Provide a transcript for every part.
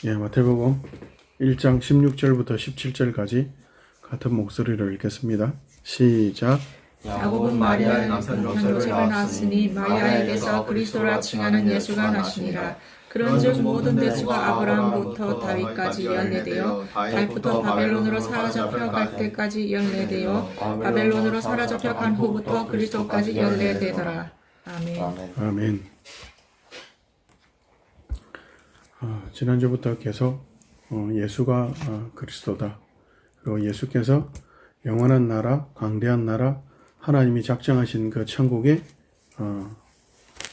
마태복음 1장 16절부터 17절까지 같은 목소리로 읽겠습니다. 시작. 야곱은 마리아의 남편 요셉을 낳았으니 마리아에게서 그리스도라 칭하는 예수가 나시니라. 그런즉 모든 대수가 아브라함부터 다윗까지 연례되어 다윗부터 바벨론으로 사로잡혀 갈 때까지 연례되어 바벨론으로 사로잡혀 간 후부터 그리스도까지 연례되더라. 아멘. 아멘. 지난주부터 계속 예수가 그리스도다. 그리고 예수께서 영원한 나라, 광대한 나라, 하나님이 작정하신 그 천국의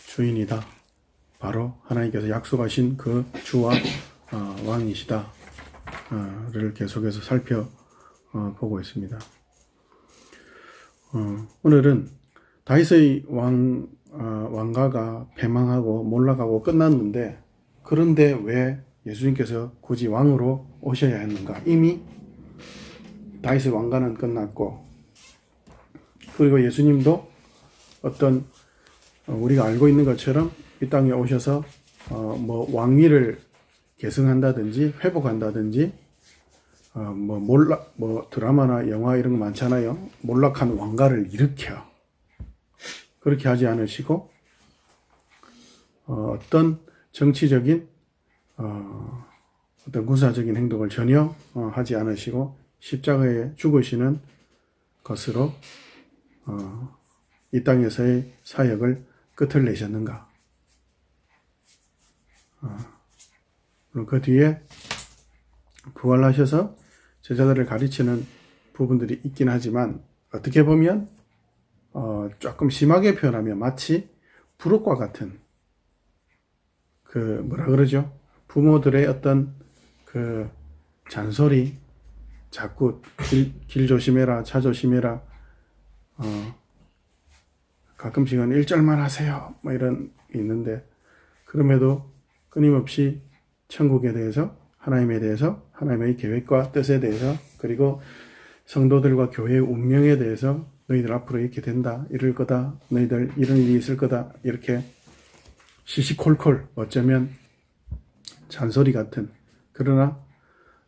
주인이다. 바로 하나님께서 약속하신 그 주와 왕이시다. 를 계속해서 살펴보고 있습니다. 오늘은 다윗의 왕가가 패망하고 몰락하고 끝났는데, 그런데 왜 예수님께서 굳이 왕으로 오셔야 했는가? 이미 다윗의 왕가는 끝났고, 그리고 예수님도 어떤 우리가 알고 있는 것처럼 이 땅에 오셔서 왕위를 계승한다든지 회복한다든지 드라마나 영화 이런 거 많잖아요. 몰락한 왕가를 일으켜. 그렇게 하지 않으시고 어떤 정치적인 어떤 군사적인 행동을 전혀 하지 않으시고 십자가에 죽으시는 것으로 이 땅에서의 사역을 끝을 내셨는가? 그리고 그 뒤에 부활하셔서 제자들을 가르치는 부분들이 있긴 하지만, 어떻게 보면 조금 심하게 표현하면 마치 부록과 같은 부모들의 어떤 그 잔소리, 자꾸 길 조심해라, 차 조심해라, 가끔씩은 1절만 하세요, 이런 게 있는데, 그럼에도 끊임없이 천국에 대해서, 하나님에 대해서, 하나님의 계획과 뜻에 대해서, 그리고 성도들과 교회의 운명에 대해서 너희들 앞으로 이렇게 된다, 이럴 거다, 너희들 이런 일이 있을 거다, 이렇게 시시콜콜, 어쩌면 잔소리 같은, 그러나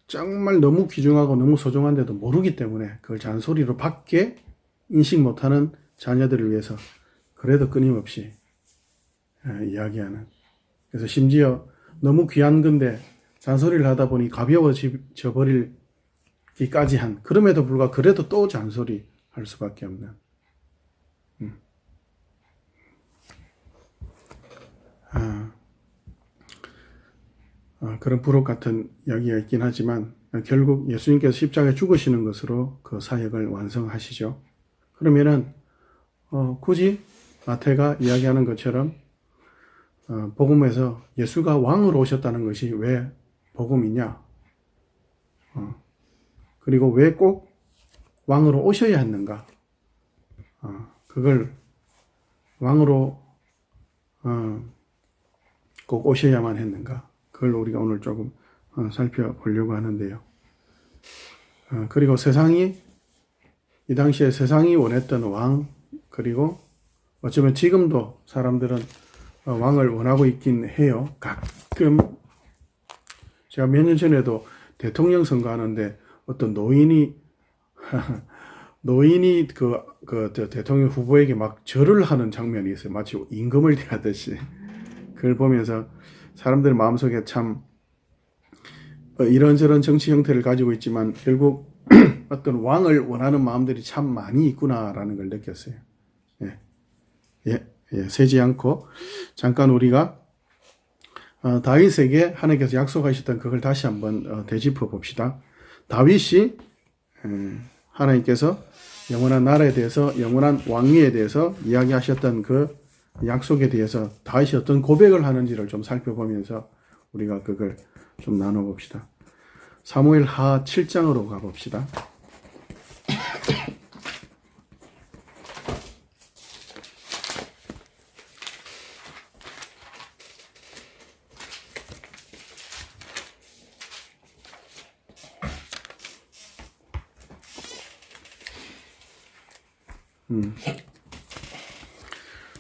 정말 너무 귀중하고 너무 소중한데도 모르기 때문에 그걸 잔소리로 밖에 인식 못하는 자녀들을 위해서 그래도 끊임없이 이야기하는. 그래서 심지어 너무 귀한 건데 잔소리를 하다 보니 가벼워져 버리기까지 한, 그럼에도 불구하고 그래도 또 잔소리 할 수밖에 없는 그런 부록 같은 이야기가 있긴 하지만, 결국 예수님께서 십자가에 죽으시는 것으로 그 사역을 완성하시죠. 그러면은 굳이 마태가 이야기하는 것처럼 복음에서 예수가 왕으로 오셨다는 것이 왜 복음이냐? 그리고 왜 꼭 왕으로 오셔야 했는가? 그걸 왕으로 꼭 오셔야만 했는가? 그걸 우리가 오늘 조금 살펴보려고 하는데요. 그리고 이 당시에 세상이 원했던 왕, 그리고 어쩌면 지금도 사람들은 왕을 원하고 있긴 해요. 가끔 제가 몇 년 전에도 대통령 선거하는데 어떤 노인이 그 대통령 후보에게 막 절을 하는 장면이 있어요. 마치 임금을 대하듯이. 그걸 보면서 사람들 마음속에 참 이런저런 정치 형태를 가지고 있지만 결국 어떤 왕을 원하는 마음들이 참 많이 있구나라는 걸 느꼈어요. 세지 않고 잠깐 우리가 다윗에게 하나님께서 약속하셨던 그걸 다시 한번 되짚어 봅시다. 다윗이 하나님께서 영원한 나라에 대해서, 영원한 왕위에 대해서 이야기하셨던 그 약속에 대해서 다윗이 어떤 고백을 하는지를 좀 살펴보면서 우리가 그걸 좀 나눠봅시다. 사무엘하 7장으로 가봅시다.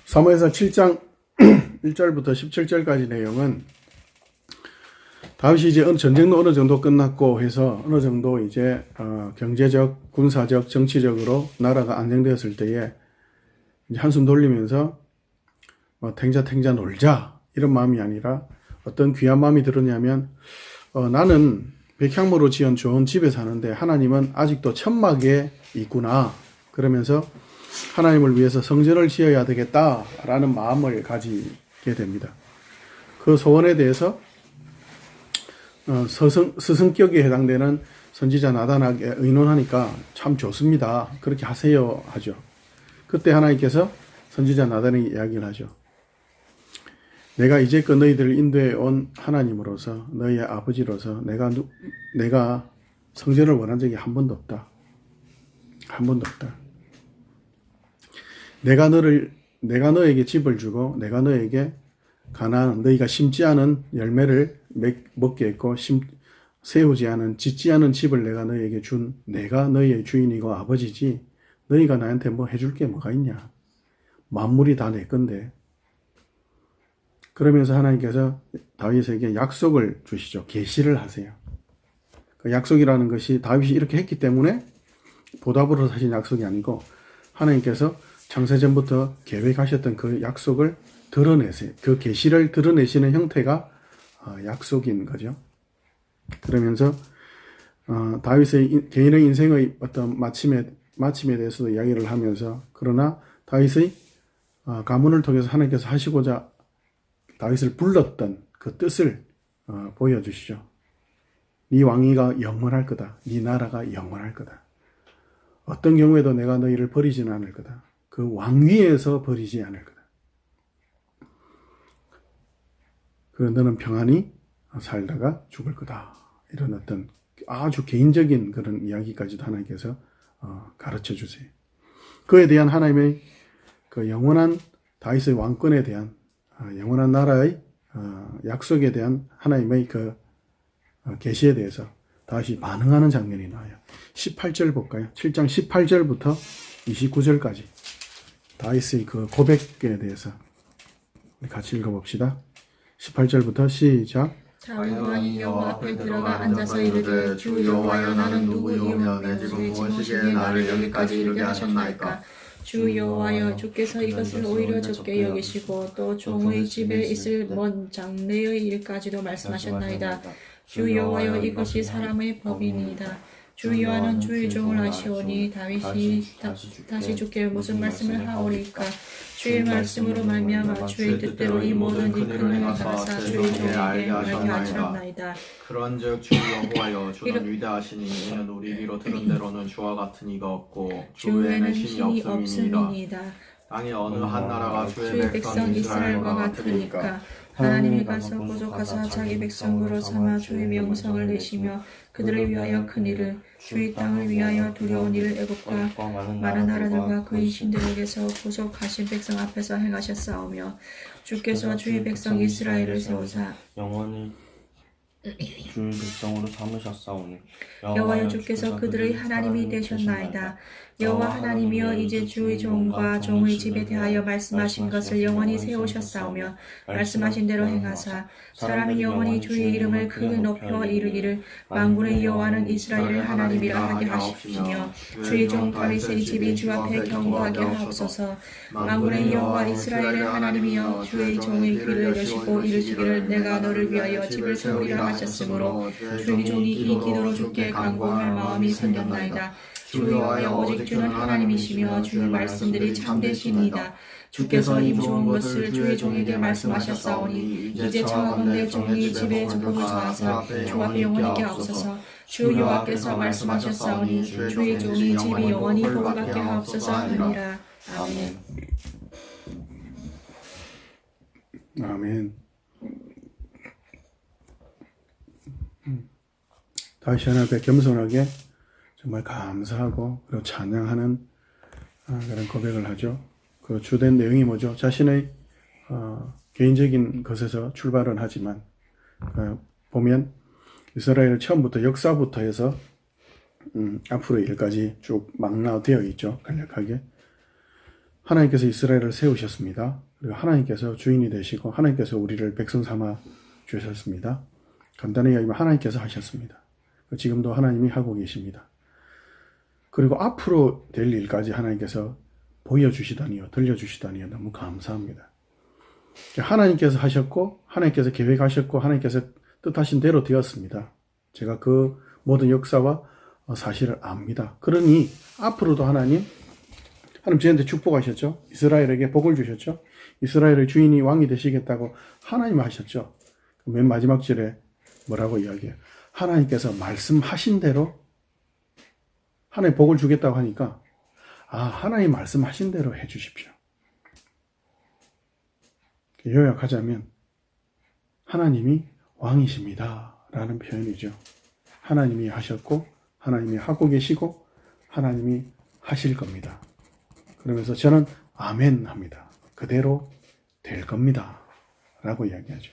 사무엘상 7장 1절부터 17절까지 내용은 다윗이 이제 전쟁도 어느 정도 끝났고 해서 어느 정도 이제 경제적, 군사적, 정치적으로 나라가 안정되었을 때에 이제 한숨 돌리면서 탱자 놀자 이런 마음이 아니라 어떤 귀한 마음이 들었냐면 나는 백향모로 지은 좋은 집에 사는데 하나님은 아직도 천막에 있구나. 그러면서 하나님을 위해서 성전을 지어야 되겠다라는 마음을 가지게 됩니다. 그 소원에 대해서 스승격에 해당되는 선지자 나단에게 의논하니까 참 좋습니다. 그렇게 하세요 하죠. 그때 하나님께서 선지자 나단에게 이야기를 하죠. 내가 이제껏 너희들을 인도해 온 하나님으로서 너희의 아버지로서 내가 성전을 원한 적이 한 번도 없다. 한 번도 없다. 내가 너에게 집을 주고 내가 너에게 가나안 너희가 심지 않은 열매를 먹게 했고 세우지 않은 짓지 않은 집을 내가 너희에게 준 내가 너희의 주인이고 아버지지 너희가 나한테 뭐 해줄 게 뭐가 있냐. 만물이 다 내 건데. 그러면서 하나님께서 다윗에게 약속을 주시죠. 계시를 하세요. 그 약속이라는 것이 다윗이 이렇게 했기 때문에 보답으로 하신 약속이 아니고 하나님께서 창세전부터 계획하셨던 그 약속을 드러내세요. 그 계시를 드러내시는 형태가 약속인 거죠. 그러면서 다윗의 개인의 인생의 어떤 마침에 대해서도 이야기를 하면서 그러나 다윗의 가문을 통해서 하나님께서 하시고자 다윗을 불렀던 그 뜻을 보여주시죠. 네 왕위가 영원할 거다. 네 나라가 영원할 거다. 어떤 경우에도 내가 너희를 버리지는 않을 거다. 그 왕위에서 버리지 않을 거다. 그리고 너는 평안히 살다가 죽을 거다. 이런 어떤 아주 개인적인 그런 이야기까지도 하나님께서 가르쳐 주세요. 그에 대한 하나님의 그 영원한 다윗의 왕권에 대한 영원한 나라의 약속에 대한 하나님의 그 계시에 대해서 다시 반응하는 장면이 나와요. 18절 볼까요? 7장 18절부터 29절까지 다윗의 그 고백에 대해서 우리 같이 읽어봅시다. 18절부터 시작. 다윗 왕이 여호와 앞에 들어가 앉아서 이르되 주 여호와여 나는 누구이요 내 집은 무엇이기에 나를 여기까지 이르게 하셨나이까. 주 여호와여 주께서 이것을 오히려 적게 여기시고 또 종의 집에 있을 먼 장래의 일까지도 말씀하셨나이다. 주 여호와여 이것이 사람의 법이니이다. 주 여호와는 주의 종을 아시오니 다윗이 다시 주께 무슨 말씀을 하오리까. 주의 말씀으로 말미암아 주의 뜻대로 이 모든 일을 가사 주의 종에게 말게 하셨나이다. 그런즉 주 여호와여 주는 위대하시니 이는 우리 귀로 들은 대로는 주와 같은 이가 없고 주 외에는 신이 없음이니이다. 땅의 어느 한 나라가 주의 백성 이스라엘과 같으니까 하나님이 가서 구속하사 자기 백성으로 삼아 주의 명성을 내시며 그들을 위하여 큰 일을 주의 땅을 위하여 두려운 일을 애굽과 많은 나라들과 그의 신들에게서 구속하신 백성 앞에서 행하셨사오며 주께서 주의 백성 이스라엘을 세우사 영원히 주의 백성으로 삼으셨사오니 여호와여 주께서 그들의 하나님이 되셨나이다. 여호와 하나님이여 이제 주의 종과 종의 집에 대하여 말씀하신 것을 영원히 세우셨사오며 말씀하신 대로 행하사 사람이 영원히 주의 이름을 크게 높여 이르기를 만군의 여호와는 이스라엘의 하나님이라 하게 하시며 주의 종 다윗의 집이 주 앞에 경고하게 하옵소서. 만군의 여호와 이스라엘의 하나님이여 주의 종의 귀를 여시고 이르시기를 내가 너를 위하여 집을 세우리라 하셨으므로 주의 종이 이 기도로 주께 간구할 마음이 생겼나이다. 주 여호와여 오직 주는 하나님이시며 주의 말씀들이 참되시니이다. 주께서 이 좋은 것을 주의 종에게 말씀하셨사오니 이제 청하건대 종이 집에 복을 저하사 주 앞에 영원히 있게 하옵소서. 주 여호와께서 말씀하셨사오니 주의 종이 집이 영원히 복을 받게 하옵소서 하니라. 아멘. 아멘. 다시 하나 앞에 겸손하게 정말 감사하고 그리고 찬양하는 그런 고백을 하죠. 그 주된 내용이 뭐죠? 자신의 개인적인 것에서 출발은 하지만 보면 이스라엘 처음부터 역사부터 해서 앞으로의 일까지 쭉 망라되어 있죠. 간략하게 하나님께서 이스라엘을 세우셨습니다. 그리고 하나님께서 주인이 되시고 하나님께서 우리를 백성 삼아 주셨습니다. 간단히 이야기하면 하나님께서 하셨습니다. 지금도 하나님이 하고 계십니다. 그리고 앞으로 될 일까지 하나님께서 보여주시다니요, 들려주시다니요, 너무 감사합니다. 하나님께서 하셨고, 하나님께서 계획하셨고, 하나님께서 뜻하신 대로 되었습니다. 제가 그 모든 역사와 사실을 압니다. 그러니 앞으로도 하나님 저희한테 축복하셨죠. 이스라엘에게 복을 주셨죠. 이스라엘의 주인이 왕이 되시겠다고 하나님 하셨죠. 맨 마지막 절에 뭐라고 이야기해요? 하나님께서 말씀하신 대로 하나님 복을 주겠다고 하니까 하나님 말씀하신 대로 해 주십시오. 요약하자면 하나님이 왕이십니다 라는 표현이죠. 하나님이 하셨고 하나님이 하고 계시고 하나님이 하실 겁니다. 그러면서 저는 아멘 합니다. 그대로 될 겁니다 라고 이야기하죠.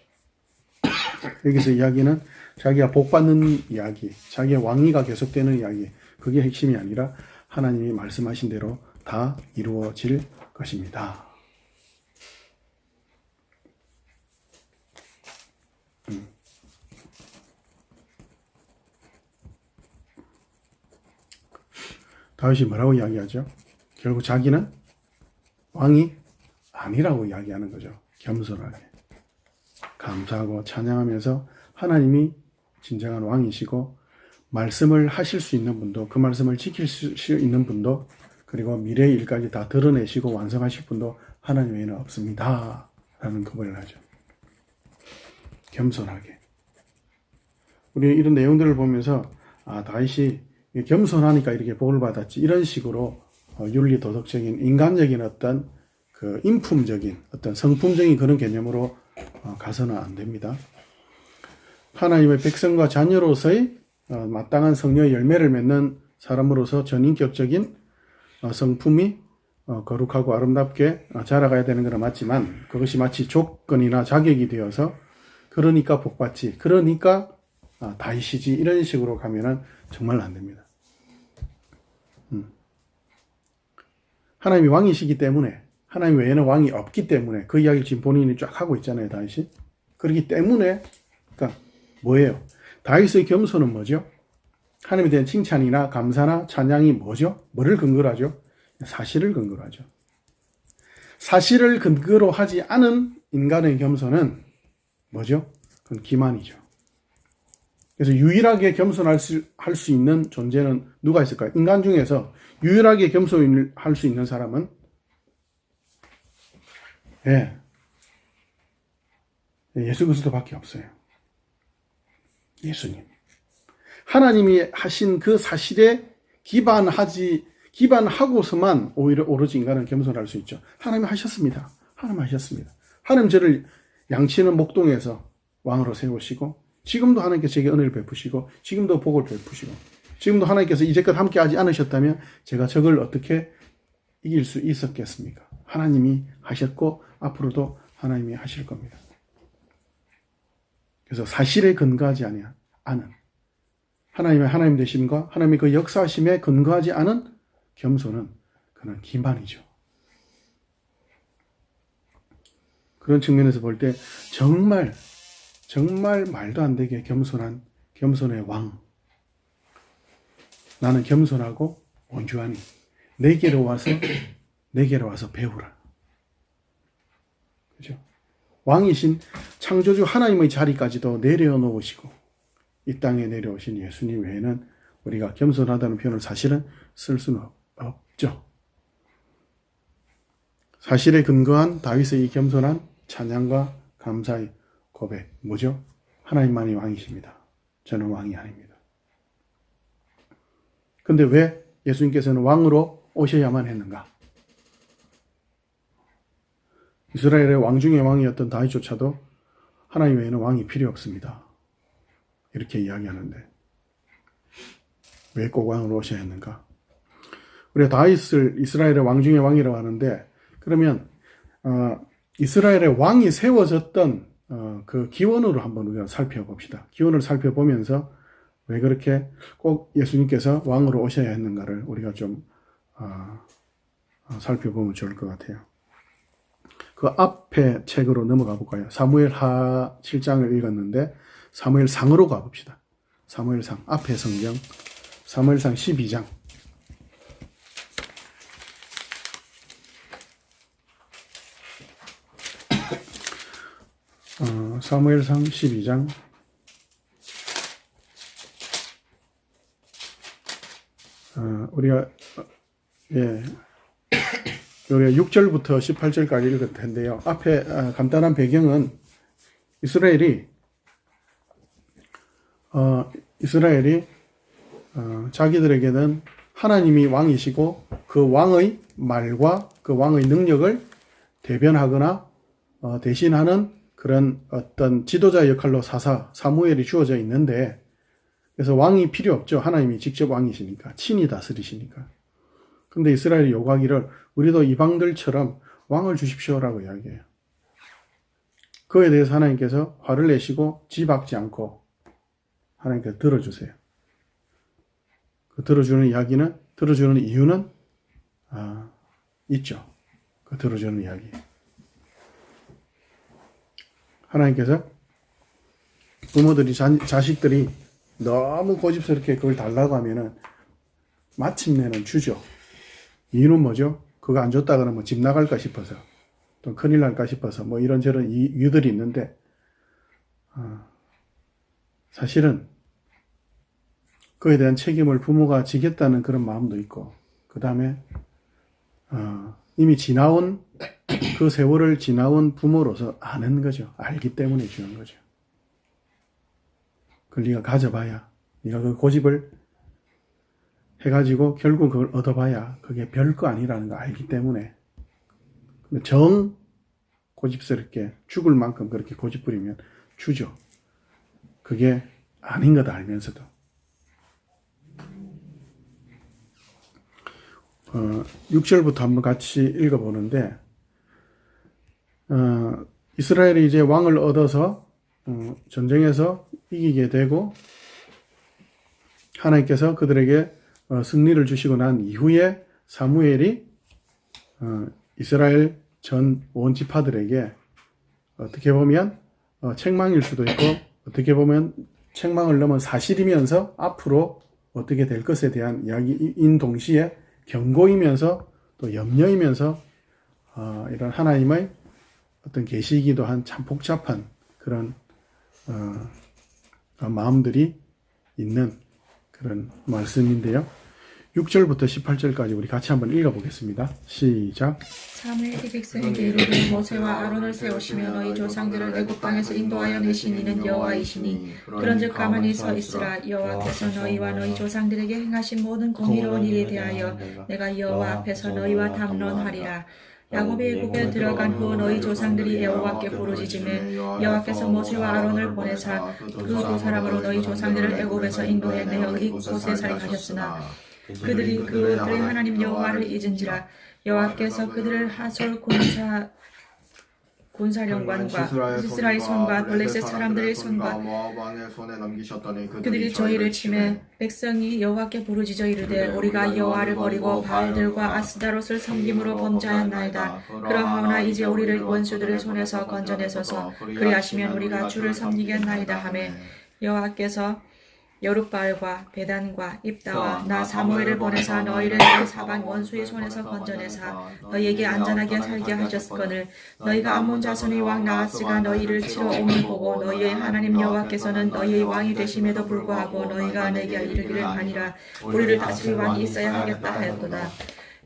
여기서 이야기는 자기가 복받는 이야기, 자기의 왕위가 계속되는 이야기, 그게 핵심이 아니라 하나님이 말씀하신 대로 다 이루어질 것입니다. 다윗이 뭐라고 이야기하죠? 결국 자기는 왕이 아니라고 이야기하는 거죠. 겸손하게 감사하고 찬양하면서 하나님이 진정한 왕이시고 말씀을 하실 수 있는 분도, 그 말씀을 지킬 수 있는 분도, 그리고 미래의 일까지 다 드러내시고 완성하실 분도 하나님 외에는 없습니다 라는 고백을 하죠. 겸손하게. 우리 이런 내용들을 보면서 다윗이 겸손하니까 이렇게 복을 받았지, 이런 식으로 윤리 도덕적인 인간적인 어떤 그 인품적인 어떤 성품적인 그런 개념으로 가서는 안 됩니다. 하나님의 백성과 자녀로서의 마땅한 성녀의 열매를 맺는 사람으로서 전인격적인 성품이 거룩하고 아름답게 자라가야 되는 건 맞지만, 그것이 마치 조건이나 자격이 되어서 그러니까 복받지, 그러니까 다윗이지, 이런 식으로 가면은 정말 안 됩니다. 하나님이 왕이시기 때문에, 하나님 외에는 왕이 없기 때문에, 그 이야기를 지금 본인이 쫙 하고 있잖아요, 다윗이. 그렇기 때문에, 그러니까 뭐예요? 다윗의 겸손은 뭐죠? 하나님에 대한 칭찬이나 감사나 찬양이 뭐죠? 뭐를 근거로 하죠? 사실을 근거로 하죠. 사실을 근거로 하지 않은 인간의 겸손은 뭐죠? 그건 기만이죠. 그래서 유일하게 겸손할 수 있는 존재는 누가 있을까요? 인간 중에서 유일하게 겸손할 수 있는 사람은 예수 그리스도밖에 없어요. 예수님. 하나님이 하신 그 사실에 기반하고서만 오로지 인간은 겸손할 수 있죠. 하나님이 하셨습니다. 하나님 하셨습니다. 하나님 저를 양치는 목동에서 왕으로 세우시고, 지금도 하나님께서 제게 은혜를 베푸시고, 지금도 복을 베푸시고, 지금도 하나님께서 이제껏 함께 하지 않으셨다면 제가 적을 어떻게 이길 수 있었겠습니까? 하나님이 하셨고 앞으로도 하나님이 하실 겁니다. 그래서 사실에 근거하지 않은, 하나님의 하나님 되심과 하나님의 그 역사하심에 근거하지 않은 겸손은 그는 기만이죠. 그런 측면에서 볼 때 정말 말도 안 되게 겸손의 왕. 나는 겸손하고 온유하니 내게로 와서 배우라. 그죠? 왕이신 창조주 하나님의 자리까지도 내려놓으시고 이 땅에 내려오신 예수님 외에는 우리가 겸손하다는 표현을 사실은 쓸 수는 없죠. 사실에 근거한 다윗의 이 겸손한 찬양과 감사의 고백, 뭐죠? 하나님만이 왕이십니다. 저는 왕이 아닙니다. 근데 왜 예수님께서는 왕으로 오셔야만 했는가? 이스라엘의 왕 중의 왕이었던 다윗조차도 하나님 외에는 왕이 필요 없습니다. 이렇게 이야기하는데 왜 꼭 왕으로 오셔야 했는가? 우리가 다윗을 이스라엘의 왕 중의 왕이라고 하는데, 그러면 이스라엘의 왕이 세워졌던 그 기원으로 한번 우리가 살펴봅시다. 기원을 살펴보면서 왜 그렇게 꼭 예수님께서 왕으로 오셔야 했는가를 우리가 좀 살펴보면 좋을 것 같아요. 그 앞에 책으로 넘어가 볼까요? 사무엘하 7장을 읽었는데 사무엘상으로 가봅시다. 사무엘상 앞에 성경 사무엘상 12장 사무엘상 12장 우리가 6절부터 18절까지 읽을 텐데요. 앞에 간단한 배경은 이스라엘이 자기들에게는 하나님이 왕이시고 그 왕의 말과 그 왕의 능력을 대변하거나 대신하는 그런 어떤 지도자 역할로 사무엘이 주어져 있는데, 그래서 왕이 필요 없죠. 하나님이 직접 왕이시니까, 친히 다스리시니까. 근데 이스라엘이 요구하기를 우리도 이방들처럼 왕을 주십시오라고 이야기해요. 그에 대해서 하나님께서 화를 내시고 지박지 않고 하나님께서 들어주세요. 그 들어주는 이유는 있죠. 그 들어주는 이야기. 하나님께서 부모들이 자식들이 너무 고집스럽게 그걸 달라고 하면은 마침내는 주죠. 이유는 뭐죠? 그거 안 줬다 그러면 집 나갈까 싶어서, 또 큰일 날까 싶어서, 뭐 이런저런 이유들이 있는데, 사실은 그에 대한 책임을 부모가 지겠다는 그런 마음도 있고, 그 다음에 이미 그 세월을 지나온 부모로서 아는 거죠. 알기 때문에 주는 거죠. 그걸 네가 가져봐야, 네가 그 고집을 해가지고 결국 그걸 얻어봐야 그게 별거 아니라는 거 알기 때문에. 근데 고집스럽게 죽을 만큼 그렇게 고집 부리면 주죠. 그게 아닌 거다 알면서도. 6절부터 한번 같이 읽어보는데, 이스라엘이 이제 왕을 얻어서 전쟁에서 이기게 되고 하나님께서 그들에게 승리를 주시고 난 이후에 사무엘이 이스라엘 전 온 지파들에게 어떻게 보면 책망일 수도 있고, 어떻게 보면 책망을 넘은 사실이면서 앞으로 어떻게 될 것에 대한 이야기인 동시에 경고이면서 또 염려이면서 이런 하나님의 어떤 계시이기도 한 참 복잡한 그런 마음들이 있는 그런 말씀인데요. 6절부터 18절까지 우리 같이 한번 읽어보겠습니다. 시작. 사무엘이 백성에게 이르되 모세와 아론을 세우시며 너희 조상들을 애굽 땅에서 인도하여 내신 이는 여호와이시니 그런즉 가만히 서 있으라. 여호와께서 너희와 너희 조상들에게 행하신 모든 공의로운 일에 대하여 내가 여호와 앞에서 너희와 담론하리라. 야곱이 애굽에 들어간 후 너희 조상들이 여호와께 부르짖으매 여호와께서 모세와 아론을 보내사 그 두 사람으로 너희 조상들을 애굽에서 인도해 내어 이곳에 살게 하셨으나 그들이 그들의 하나님 여호와를 잊은지라. 여호와께서 그들을 하솔 군사령관과 이스라엘 손과 블레셋 사람들의 손과 그들이 저희를 치매 백성이 여호와께 부르짖어 이르되 우리가 여호와를 버리고 바알들과 아스다롯을 섬김으로 범죄하였나이다. 그러하오나 이제 우리를 원수들의 손에서 건져내소서. 그리하시면 우리가 주를 섬기겠나이다 하매 여호와께서 여룻바알과 베단과 입다와 나 사무엘을 보내사 너희를 그 사방 원수의 손에서 건져내사 너희에게 안전하게 살게 하셨거늘 너희가 암몬 자손의 왕 나하스가 너희를 치러 오니 보고 너희의 하나님 여호와께서는 너희의 왕이 되심에도 불구하고 너희가 내게 이르기를 하니라. 우리를 다스릴 왕이 있어야 하겠다 하였도다.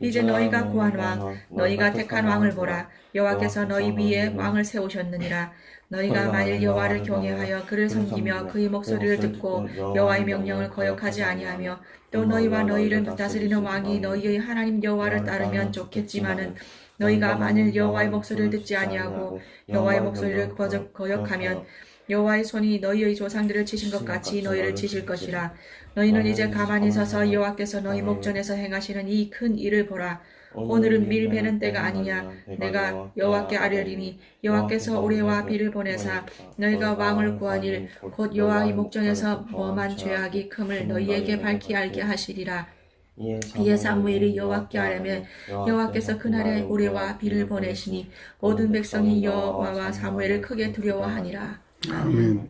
이제 너희가 구한 왕 너희가 택한 왕을 보라. 여호와께서 너희 위에 왕을 세우셨느니라. 너희가 만일 여호와를 경외하여 그를 섬기며 그의 목소리를 듣고 여호와의 명령을 거역하지 아니하며 또 너희와 너희를 다스리는 왕이 너희의 하나님 여호와를 따르면 좋겠지만은 너희가 만일 여호와의 목소리를 듣지 아니하고 여호와의 목소리를 거역하면 여호와의 손이 너희의 조상들을 치신 것 같이 너희를 치실 것이라. 너희는 이제 가만히 서서 여호와께서 너희 목전에서 행하시는 이 큰 일을 보라. 오늘은 밀 베는 때가 아니냐. 내가 여호와께 아뢰리니 여호와께서 우레와 비를 보내사 너희가 왕을 구하니 곧 여호와의 목전에서 범한 죄악이 큼을 너희에게 밝히 알게 하시리라. 이에 사무엘이 여호와께 아뢰매 여호와께서 그날에 우레와 비를 보내시니 모든 백성이 여호와와 사무엘을 크게 두려워하니라. 아멘.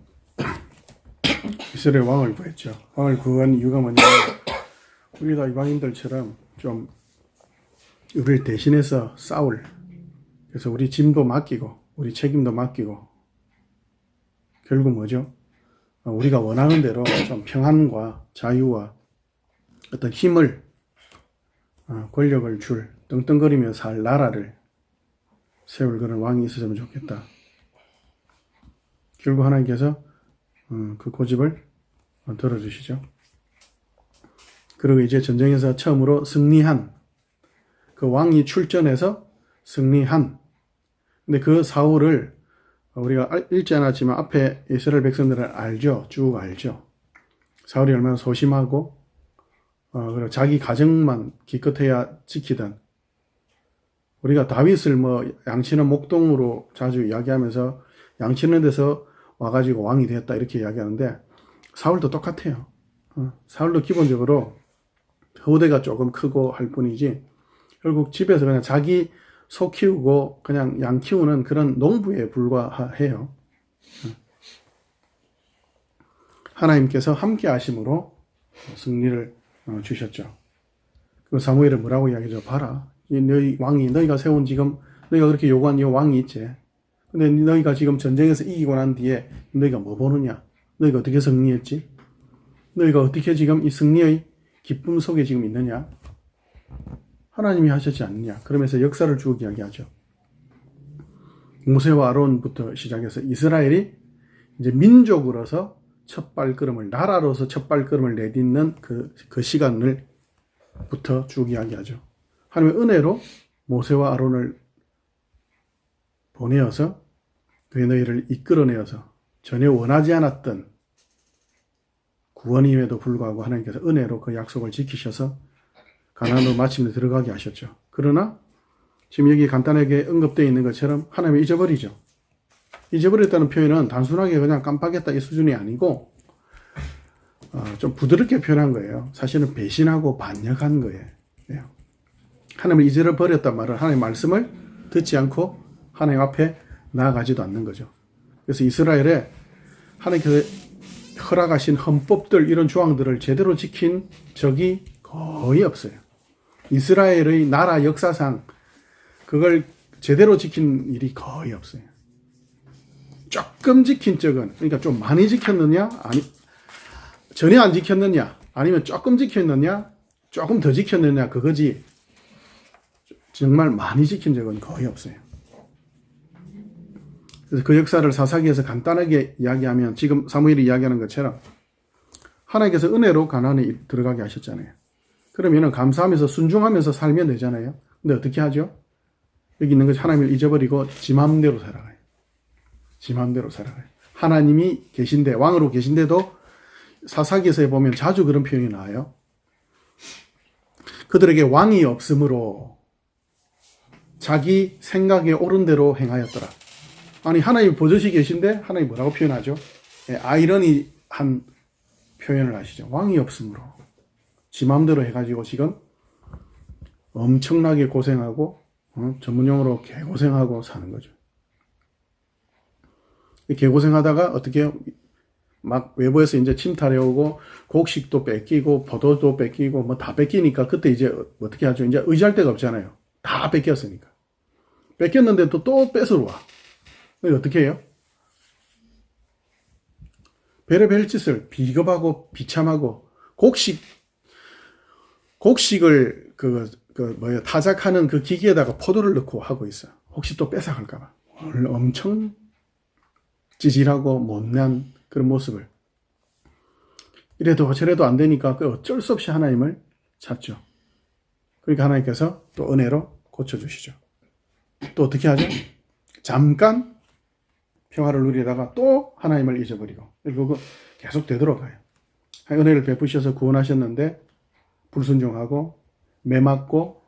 이스라엘 왕을 구했죠. 왕을 구한 이유가 뭐냐면 우리가 이방인들처럼 좀 우리를 대신해서 싸울, 그래서 우리 짐도 맡기고 우리 책임도 맡기고 결국 뭐죠? 우리가 원하는 대로 좀 평안과 자유와 어떤 힘을 권력을 줄 떵떵거리며 살 나라를 세울 그런 왕이 있었으면 좋겠다. 결국 하나님께서 그 고집을 들어주시죠. 그리고 이제 전쟁에서 처음으로 승리한 그 왕이 출전해서 승리한, 근데 그 사울을 우리가 읽지 않았지만 앞에 이스라엘 백성들은 알죠. 쭉 알죠. 사울이 얼마나 소심하고 그리고 자기 가정만 기껏해야 지키던, 우리가 다윗을 뭐 양치는 목동으로 자주 이야기하면서 양치는 데서 와가지고 왕이 되었다 이렇게 이야기하는데 사울도 똑같아요. 사울도 기본적으로 후대가 조금 크고 할 뿐이지 결국 집에서 그냥 자기 소 키우고 그냥 양 키우는 그런 농부에 불과해요. 하나님께서 함께 하심으로 승리를 주셨죠. 그 사무엘은 뭐라고 이야기하죠? 봐라, 이 너희 왕이, 너희가 세운 지금 너희가 그렇게 요구한 이 왕이 있지. 근데 너희가 지금 전쟁에서 이기고 난 뒤에 너희가 뭐 보느냐? 너희가 어떻게 승리했지? 너희가 어떻게 지금 이 승리의 기쁨 속에 지금 있느냐? 하나님이 하셨지 않느냐? 그러면서 역사를 쭉 이야기하죠. 모세와 아론부터 시작해서 이스라엘이 이제 민족으로서 첫 발걸음을, 나라로서 첫 발걸음을 내딛는 그 시간을부터 쭉 이야기하죠. 하나님의 은혜로 모세와 아론을 보내어서 그의 너희를 이끌어내어서 전혀 원하지 않았던 구원임에도 불구하고 하나님께서 은혜로 그 약속을 지키셔서 가나안으로 마침내 들어가게 하셨죠. 그러나 지금 여기 간단하게 언급되어 있는 것처럼 하나님을 잊어버리죠. 잊어버렸다는 표현은 단순하게 그냥 깜빡했다 이 수준이 아니고 좀 부드럽게 표현한 거예요. 사실은 배신하고 반역한 거예요. 하나님을 잊어버렸단 말은 하나님의 말씀을 듣지 않고 하나님 앞에 나아가지도 않는 거죠. 그래서 이스라엘에 하나님께서 허락하신 헌법들 이런 조항들을 제대로 지킨 적이 거의 없어요. 이스라엘의 나라 역사상 그걸 제대로 지킨 일이 거의 없어요. 조금 지킨 적은, 그러니까 좀 많이 지켰느냐, 아니 전혀 안 지켰느냐, 아니면 조금 지켰느냐, 조금 더 지켰느냐, 그거지 정말 많이 지킨 적은 거의 없어요. 그래서 그 역사를 사사기에서 간단하게 이야기하면 지금 사무엘이 이야기하는 것처럼 하나님께서 은혜로 가나안에 들어가게 하셨잖아요. 그러면은 감사하면서 순종하면서 살면 되잖아요. 근데 어떻게 하죠? 여기 있는 것이 하나님을 잊어버리고 지 마음대로 살아가요. 지 마음대로 살아가요. 하나님이 계신데, 왕으로 계신데도 사사기에서 보면 자주 그런 표현이 나와요. 그들에게 왕이 없으므로 자기 생각에 옳은 대로 행하였더라. 아니 하나님 보좌시 계신데 하나님 뭐라고 표현하죠? 아이러니한 표현을 하시죠. 왕이 없으므로 지 마음대로 해가지고 지금 엄청나게 고생하고 전문용어로 개고생하고 사는 거죠. 개고생하다가 어떻게 막 외부에서 이제 침탈해 오고 곡식도 뺏기고 포도도 뺏기고 뭐 다 뺏기니까 그때 이제 어떻게 하죠? 이제 의지할 데가 없잖아요. 다 뺏겼으니까. 뺏겼는데도 또 뺏으러 와. 어떻게 해요? 별의별 짓을 비겁하고 비참하고 곡식을 타작하는 그 기계에다가 포도를 넣고 하고 있어요. 혹시 또 뺏어갈까봐. 엄청 찌질하고 못난 그런 모습을. 이래도 저래도 안 되니까 어쩔 수 없이 하나님을 찾죠. 그러니까 하나님께서 또 은혜로 고쳐주시죠. 또 어떻게 하죠? 잠깐 평화를 누리다가 또 하나님을 잊어버리고 그리고 계속 되돌아가요. 은혜를 베푸셔서 구원하셨는데 불순종하고 매맞고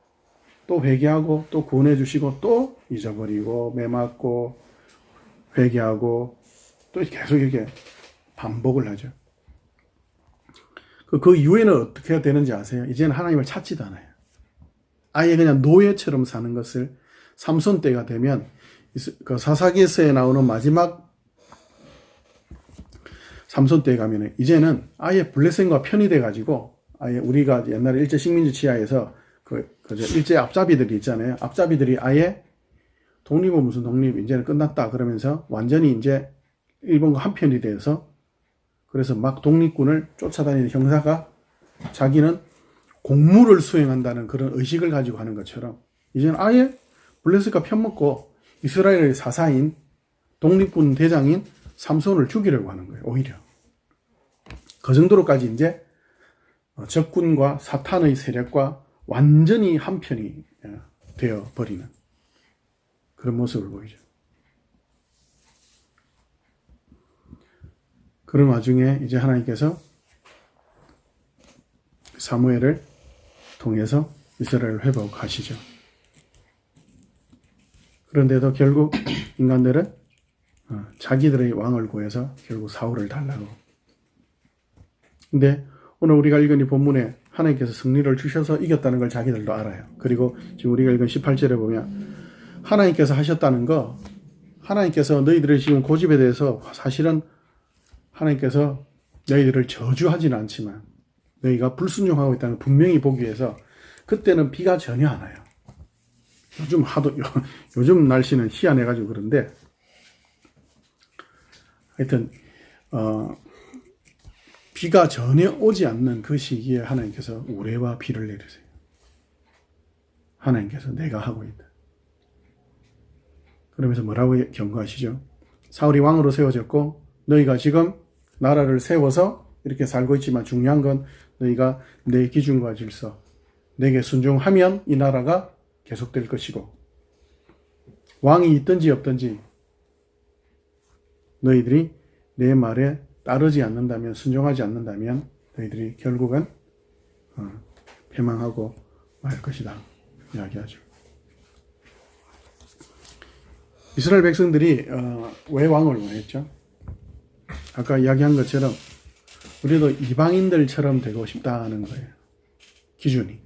또 회개하고 또 구원해 주시고 또 잊어버리고 매맞고 회개하고 또 계속 이렇게 반복을 하죠. 그 이후에는 어떻게 해야 되는지 아세요? 이제는 하나님을 찾지도 않아요. 아예 그냥 노예처럼 사는 것을 삼손 때가 되면 그 사사기서에 나오는 마지막 삼손 때에 가면은 이제는 아예 블레셋과 편이 돼가지고 아예 우리가 옛날에 일제 식민지 치하에서 일제 앞잡이들이 있잖아요. 앞잡이들이 아예 독립은 무슨 독립, 이제는 끝났다 그러면서 완전히 이제 일본과 한편이 돼서 그래서 막 독립군을 쫓아다니는 형사가 자기는 공무를 수행한다는 그런 의식을 가지고 하는 것처럼 이제는 아예 블레셋과 편먹고 이스라엘의 사사인 독립군 대장인 삼손을 죽이려고 하는 거예요. 오히려 그 정도로까지 이제 적군과 사탄의 세력과 완전히 한편이 되어 버리는 그런 모습을 보이죠. 그런 와중에 이제 하나님께서 사무엘을 통해서 이스라엘을 회복하시죠. 그런데도 결국 인간들은 자기들의 왕을 구해서 결국 사울을 달라고. 근데 오늘 우리가 읽은 이 본문에 하나님께서 승리를 주셔서 이겼다는 걸 자기들도 알아요. 그리고 지금 우리가 읽은 18절에 보면 하나님께서 하셨다는 거, 하나님께서 너희들의 지금 고집에 대해서 사실은 하나님께서 너희들을 저주하지는 않지만 너희가 불순종하고 있다는 걸 분명히 보기 위해서 그때는 비가 전혀 안 와요. 요즘 날씨는 희한해가지고 그런데 하여튼 비가 전혀 오지 않는 그 시기에 하나님께서 우레와 비를 내리세요. 하나님께서 내가 하고 있다. 그러면서 뭐라고 경고하시죠? 사울이 왕으로 세워졌고 너희가 지금 나라를 세워서 이렇게 살고 있지만 중요한 건 너희가 내 기준과 질서, 내게 순종하면 이 나라가 계속될 것이고 왕이 있든지 없든지 너희들이 내 말에 따르지 않는다면, 순종하지 않는다면 너희들이 결국은 패망하고 말 것이다 이야기하죠. 이스라엘 백성들이 왜 왕을 원했죠? 아까 이야기한 것처럼 우리도 이방인들처럼 되고 싶다는 거예요. 기준이.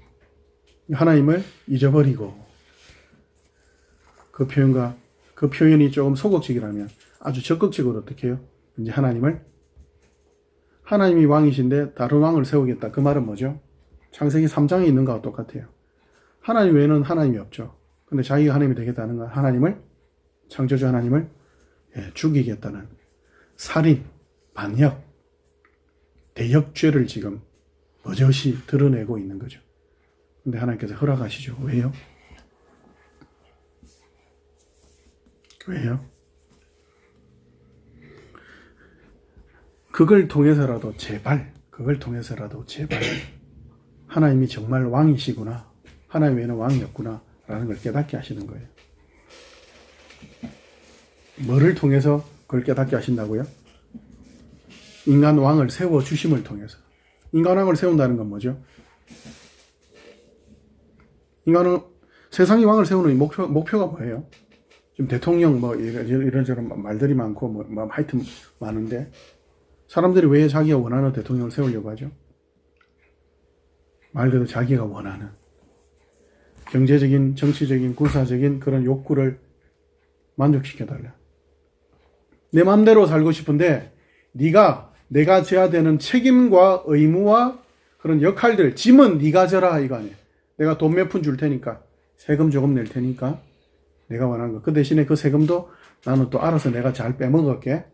하나님을 잊어버리고 그 표현이 조금 소극적이라면 아주 적극적으로 어떻게 해요? 이제 하나님이 왕이신데 다른 왕을 세우겠다. 그 말은 뭐죠? 창세기 3장에 있는 거와 똑같아요. 하나님 외에는 하나님이 없죠. 근데 자기가 하나님이 되겠다는 건 창조주 하나님을 죽이겠다는 살인, 반역, 대역죄를 지금 버젓이 드러내고 있는 거죠. 근데 하나님께서 허락하시죠. 왜요? 왜요? 그걸 통해서라도 제발 하나님이 정말 왕이시구나, 하나님 외에는 왕이 없구나 라는 걸 깨닫게 하시는 거예요. 뭐를 통해서 그걸 깨닫게 하신다고요? 인간 왕을 세워주심을 통해서. 인간 왕을 세운다는 건 뭐죠? 인간은 세상이 왕을 세우는 목표가 뭐예요? 지금 대통령 이런저런 말들이 많고 하여튼 많은데 사람들이 왜 자기가 원하는 대통령을 세우려고 하죠? 말 그대로 자기가 원하는 경제적인, 정치적인, 군사적인 그런 욕구를 만족시켜달라. 내 마음대로 살고 싶은데 내가 져야 되는 책임과 의무와 그런 역할들, 짐은 네가 져라 이거 아니에요. 내가 돈 몇 푼 줄 테니까, 세금 조금 낼 테니까 내가 원하는 거. 그 대신에 그 세금도 나는 또 알아서 내가 잘 빼먹을게.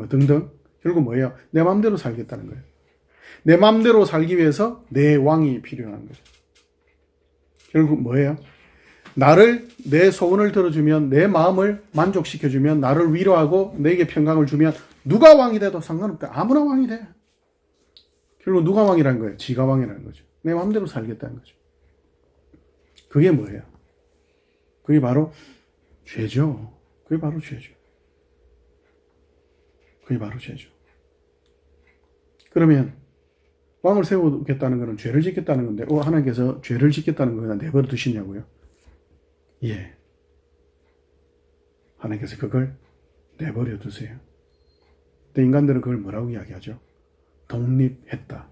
등등. 결국 뭐예요? 내 마음대로 살겠다는 거예요. 내 마음대로 살기 위해서 내 왕이 필요한 거죠. 결국 뭐예요? 내 소원을 들어주면, 내 마음을 만족시켜주면, 나를 위로하고 내게 평강을 주면 누가 왕이 돼도 상관없다. 아무나 왕이 돼. 결국 누가 왕이라는 거예요? 지가 왕이라는 거죠. 내 마음대로 살겠다는 거죠. 그게 뭐예요? 그게 바로 죄죠. 그게 바로 죄죠. 그러면 왕을 세우겠다는 것은 죄를 짓겠다는 건데 하나님께서 죄를 짓겠다는 거 그냥 내버려 두시냐고요? 예. 하나님께서 그걸 내버려 두세요. 근데 인간들은 그걸 뭐라고 이야기하죠? 독립했다.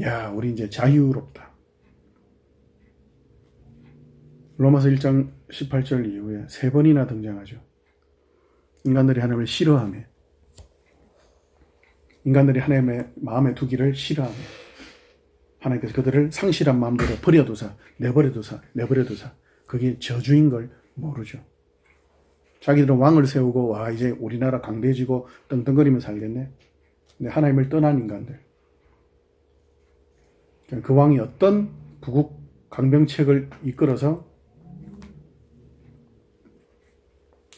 야, 우리 이제 자유롭다. 로마서 1장 18절 이후에 3번이나 등장하죠. 인간들이 하나님을 싫어하며 인간들이 하나님의 마음에 두기를 싫어합니다. 하나님께서 그들을 상실한 마음대로 버려두사, 내버려두사. 그게 저주인 걸 모르죠. 자기들은 왕을 세우고 와 이제 우리나라 강대해지고 떵떵거리며 살겠네. 근데 하나님을 떠난 인간들. 그 왕이 어떤 부국 강병책을 이끌어서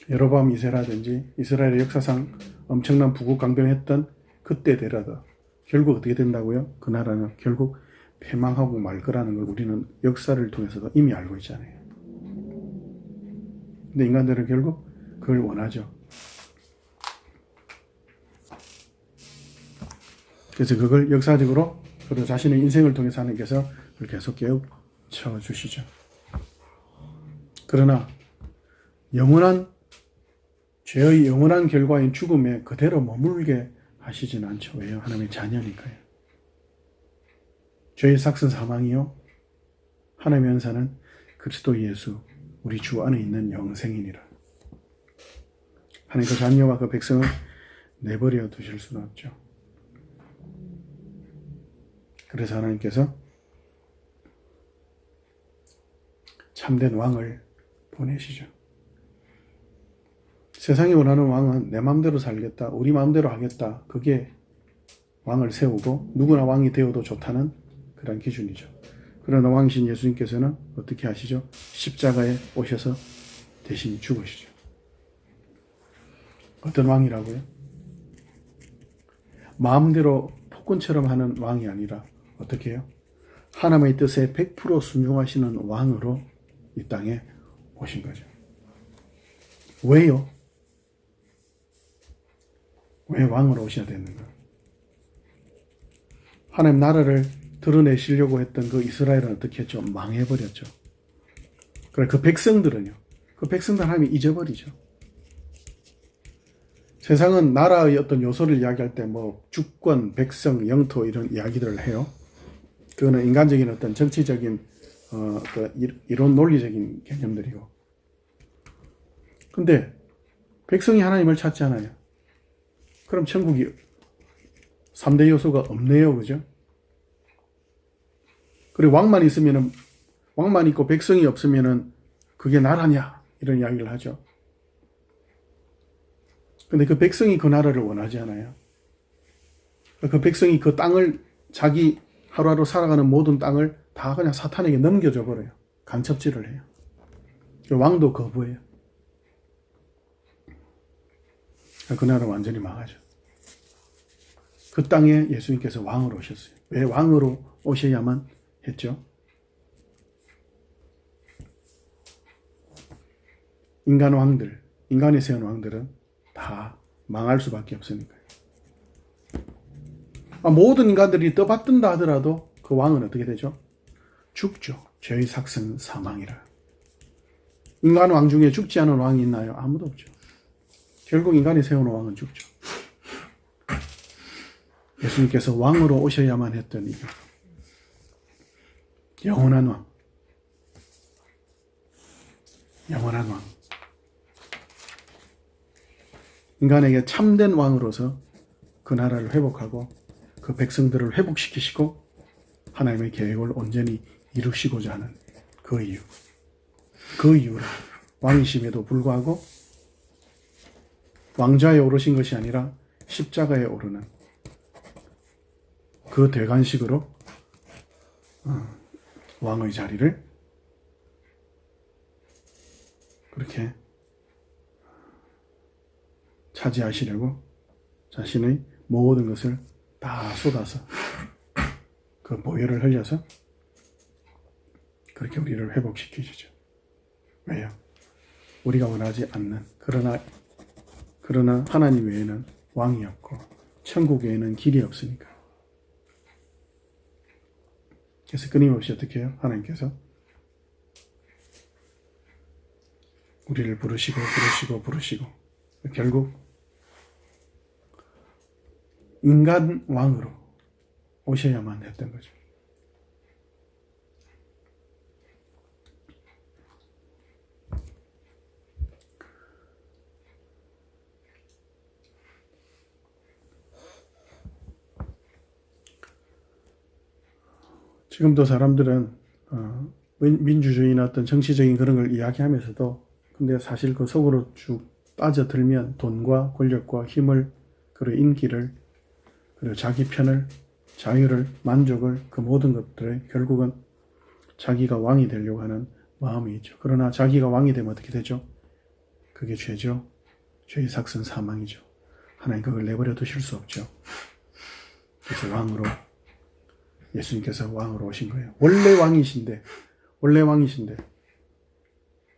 여로보암 2세라든지 이스라엘의 역사상 엄청난 부국 강병했던 그때 되라도 결국 어떻게 된다고요? 그 나라는 결국 패망하고 말 거라는 걸 우리는 역사를 통해서도 이미 알고 있잖아요. 근데 인간들은 결국 그걸 원하죠. 그래서 그걸 역사적으로 그리고 자신의 인생을 통해서 하나님께서 그걸 계속 깨우쳐 주시죠. 그러나 죄의 영원한 결과인 죽음에 그대로 머물게 하시지는 않죠. 왜요? 하나님의 자녀니까요. 죄의 삭은 사망이요 하나님의 은사는 그리스도 예수 우리 주 안에 있는 영생이니라. 하나님 그 자녀와 그 백성을 내버려 두실 수는 없죠. 그래서 하나님께서 참된 왕을 보내시죠. 세상이 원하는 왕은 내 마음대로 살겠다, 우리 마음대로 하겠다. 그게 왕을 세우고 누구나 왕이 되어도 좋다는 그런 기준이죠. 그러나 왕이신 예수님께서는 어떻게 하시죠? 십자가에 오셔서 대신 죽으시죠. 어떤 왕이라고요? 마음대로 폭군처럼 하는 왕이 아니라 어떻게 해요? 하나님의 뜻에 100% 순종하시는 왕으로 이 땅에 오신 거죠. 왜요? 왜 왕으로 오셔야 되는가? 하나님 나라를 드러내시려고 했던 그 이스라엘은 어떻게 했죠? 망해버렸죠. 그래 그 백성들은요? 그 백성들 하나님이 잊어버리죠. 세상은 나라의 어떤 요소를 이야기할 때 뭐 주권, 백성, 영토 이런 이야기들을 해요. 그거는 인간적인 어떤 정치적인 그 이론 논리적인 개념들이고. 근데 백성이 하나님을 찾잖아요. 그럼 천국이 3대 요소가 없네요. 그죠? 그리고 왕만 있고 백성이 없으면은 그게 나라냐? 이런 이야기를 하죠. 근데 그 백성이 그 나라를 원하지 않아요. 그 백성이 그 땅을 자기 하루하루 살아가는 모든 땅을 다 그냥 사탄에게 넘겨줘 버려요. 간첩질을 해요. 왕도 거부해요. 그 나라 완전히 망하죠. 그 땅에 예수님께서 왕으로 오셨어요. 왜 왕으로 오셔야만 했죠? 인간이 세운 왕들은 다 망할 수밖에 없으니까요. 모든 인간들이 떠받든다 하더라도 그 왕은 어떻게 되죠? 죽죠. 죄의 삭은 사망이라. 인간 왕 중에 죽지 않은 왕이 있나요? 아무도 없죠. 결국 인간이 세우는 왕은 죽죠. 예수님께서 왕으로 오셔야만 했던 이유. 영원한 왕. 영원한 왕. 인간에게 참된 왕으로서 그 나라를 회복하고 그 백성들을 회복시키시고 하나님의 계획을 온전히 이루시고자 하는 그 이유. 그 이유로 왕이심에도 불구하고 왕좌에 오르신 것이 아니라 십자가에 오르는 그 대관식으로 왕의 자리를 그렇게 차지하시려고 자신의 모든 것을 다 쏟아서 그 보혈을 흘려서 그렇게 우리를 회복시키시죠. 왜요? 우리가 원하지 않는 그러나 하나님 외에는 왕이 없고 천국 외에는 길이 없으니까. 그래서 끊임없이 어떻게 해요? 하나님께서 우리를 부르시고 결국 인간 왕으로 오셔야만 했던 거죠. 지금도 사람들은 민주주의나 어떤 정치적인 그런 걸 이야기하면서도 근데 사실 그 속으로 쭉 빠져들면 돈과 권력과 힘을 그리고 인기를 그리고 자기 편을 자유를 만족을 그 모든 것들에 결국은 자기가 왕이 되려고 하는 마음이 있죠. 그러나 자기가 왕이 되면 어떻게 되죠? 그게 죄죠. 죄의 삭은 사망이죠. 하나님 그걸 내버려 두실 수 없죠. 그래서 왕으로 예수님께서 왕으로 오신 거예요. 원래 왕이신데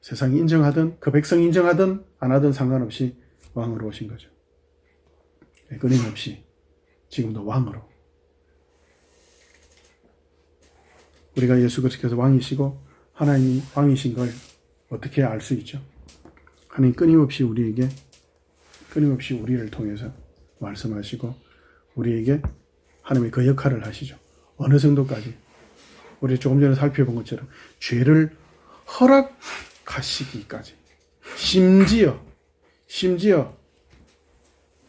세상이 인정하든 그 백성이 인정하든 안 하든 상관없이 왕으로 오신 거죠. 끊임없이 지금도 왕으로. 우리가 예수 그리스도께서 왕이시고 하나님이 왕이신 걸 어떻게 알 수 있죠? 하나님 끊임없이 우리를 통해서 말씀하시고 우리에게 하나님의 그 역할을 하시죠. 어느 정도까지? 우리 조금 전에 살펴본 것처럼 죄를 허락하시기까지 심지어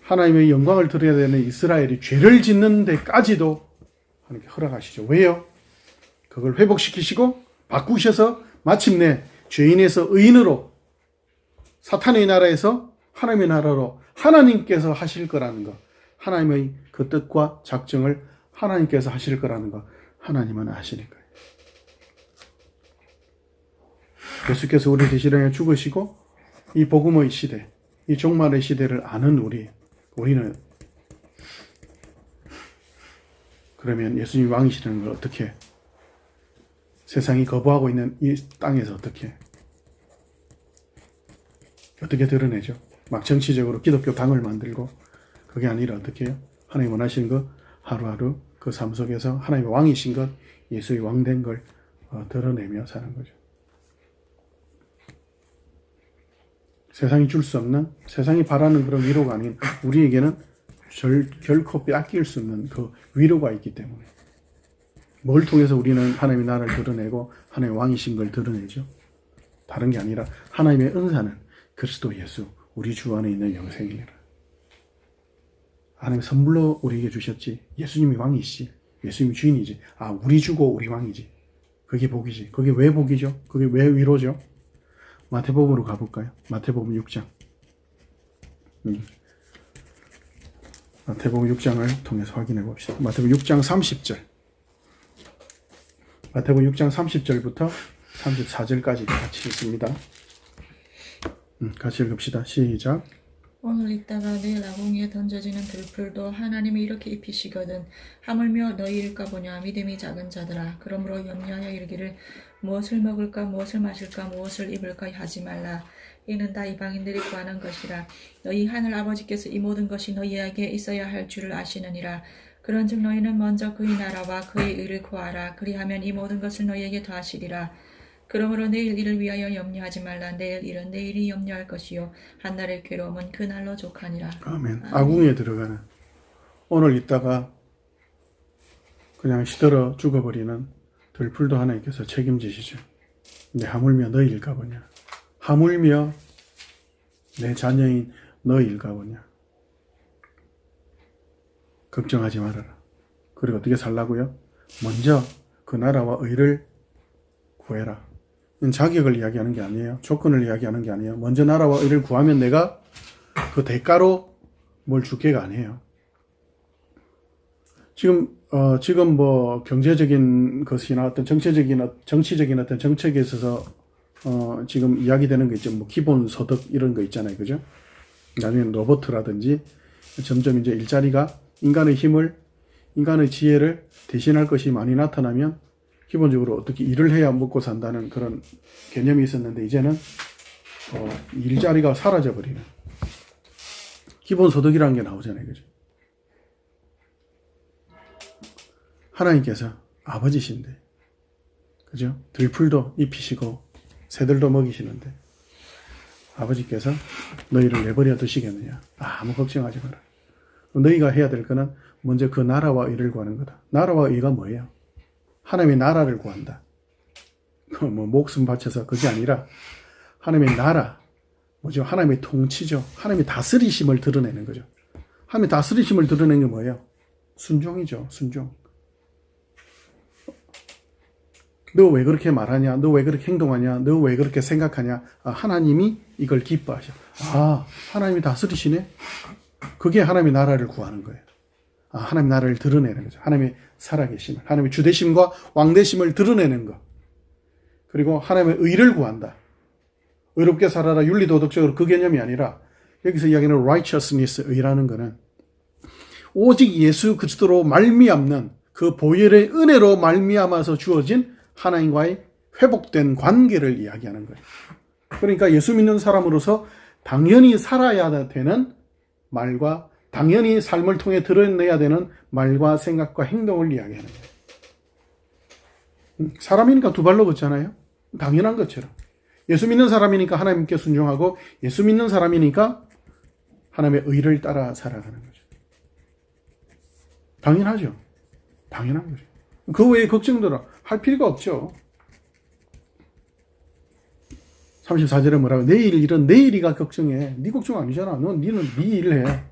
하나님의 영광을 드려야 되는 이스라엘이 죄를 짓는 데까지도 하나님께 허락하시죠. 왜요? 그걸 회복시키시고 바꾸셔서 마침내 죄인에서 의인으로 사탄의 나라에서 하나님의 나라로 하나님께서 하실 거라는 것, 하나님의 그 뜻과 작정을 하나님께서 하실 거라는 것, 하나님은 아시니까요. 예수께서 우리 대신에 죽으시고 이 복음의 시대, 이 종말의 시대를 아는 우리는 그러면 예수님이 왕이시라는 걸 어떻게 세상이 거부하고 있는 이 땅에서 어떻게 드러내죠? 막 정치적으로 기독교 당을 만들고 그게 아니라 어떻게 해요? 하나님 원하시는 것 하루하루 그 삶 속에서 하나님의 왕이신 것, 예수의 왕된 걸 드러내며 사는 거죠. 세상이 줄 수 없는, 세상이 바라는 그런 위로가 아닌 우리에게는 결코 빼앗길 수 없는 그 위로가 있기 때문에 뭘 통해서 우리는 하나님의 나라를 드러내고 하나님의 왕이신 걸 드러내죠? 다른 게 아니라 하나님의 은사는 그리스도 예수, 우리 주 안에 있는 영생이니라. 하나님 선물로 우리에게 주셨지. 예수님이 왕이시지. 예수님이 주인이지. 아, 우리 주고 우리 왕이지. 그게 복이지. 그게 왜 복이죠? 그게 왜 위로죠? 마태복음으로 가볼까요? 마태복음 6장. 마태복음 6장을 통해서 확인해 봅시다. 마태복음 6장 30절. 마태복음 6장 30절부터 34절까지 같이 읽습니다. 같이 읽읍시다. 시작. 오늘 있다가 내일 아궁이에 던져지는 들풀도 하나님이 이렇게 입히시거든. 하물며 너희일까 보냐 믿음이 작은 자들아. 그러므로 염려하여 이르기를 무엇을 먹을까 무엇을 마실까 무엇을 입을까 하지 말라. 이는 다 이방인들이 구하는 것이라. 너희 하늘 아버지께서 이 모든 것이 너희에게 있어야 할 줄을 아시느니라. 그런즉 너희는 먼저 그의 나라와 그의 의를 구하라. 그리하면 이 모든 것을 너희에게 더하시리라. 그러므로 내일 일을 위하여 염려하지 말라. 내일 일은 내일이 염려할 것이요 한날의 괴로움은 그날로 족하니라. 아멘. 아궁이에 들어가는 오늘 있다가 그냥 시들어 죽어버리는 들풀도 하나님께서 책임지시죠. 근데 하물며 너희일까 보냐. 하물며 내 자녀인 너희일까 보냐. 걱정하지 말아라. 그리고 어떻게 살라고요? 먼저 그 나라와 의를 구해라. 자격을 이야기하는 게 아니에요. 조건을 이야기하는 게 아니에요. 먼저 나라와 의를 구하면 내가 그 대가로 뭘 줄게가 아니에요. 지금 뭐 경제적인 것이나 어떤 정치적인 어떤 정책에 있어서 지금 이야기되는 거 있죠. 뭐 기본 소득 이런 거 있잖아요. 그죠? 나중에 로봇이라든지 점점 이제 일자리가 인간의 힘을, 인간의 지혜를 대신할 것이 많이 나타나면 기본적으로 어떻게 일을 해야 먹고 산다는 그런 개념이 있었는데 이제는 일자리가 사라져버리는 기본소득이라는 게 나오잖아요. 그죠? 하나님께서 아버지신데, 그죠? 들풀도 입히시고 새들도 먹이시는데 아버지께서 너희를 내버려 두시겠느냐? 아무 걱정하지 마라. 너희가 해야 될 거는 먼저 그 나라와 의를 구하는 거다. 나라와 의가 뭐예요? 하나님의 나라를 구한다. 뭐 목숨 바쳐서 그게 아니라 하나님의 나라, 뭐죠? 하나님의 통치죠. 하나님의 다스리심을 드러내는 거죠. 하나님의 다스리심을 드러내는 게 뭐예요? 순종이죠. 순종. 너 왜 그렇게 말하냐? 너 왜 그렇게 행동하냐? 너 왜 그렇게 생각하냐? 하나님이 이걸 기뻐하셔. 하나님이 다스리시네? 그게 하나님의 나라를 구하는 거예요. 하나님 나라를 드러내는 거죠. 하나님의 살아계심을, 하나님의 주되심과 왕되심을 드러내는 것. 그리고 하나님의 의를 구한다. 의롭게 살아라, 윤리도덕적으로 그 개념이 아니라 여기서 이야기하는 righteousness, 의라는 거는 오직 예수 그리스도로 말미암는 그 보혈의 은혜로 말미암아서 주어진 하나님과의 회복된 관계를 이야기하는 거예요. 그러니까 예수 믿는 사람으로서 당연히 살아야 되는 말과 당연히 삶을 통해 드러내야 되는 말과 생각과 행동을 이야기하는 거예요. 사람이니까 두 발로 걷잖아요. 당연한 것처럼. 예수 믿는 사람이니까 하나님께 순종하고 예수 믿는 사람이니까 하나님의 의를 따라 살아가는 거죠. 당연하죠. 당연한 거죠. 그 외에 걱정들 할 필요가 없죠. 34절에 뭐라고? 내일 일은 내일이가 걱정해. 네 걱정 아니잖아. 니는 네 일을 해.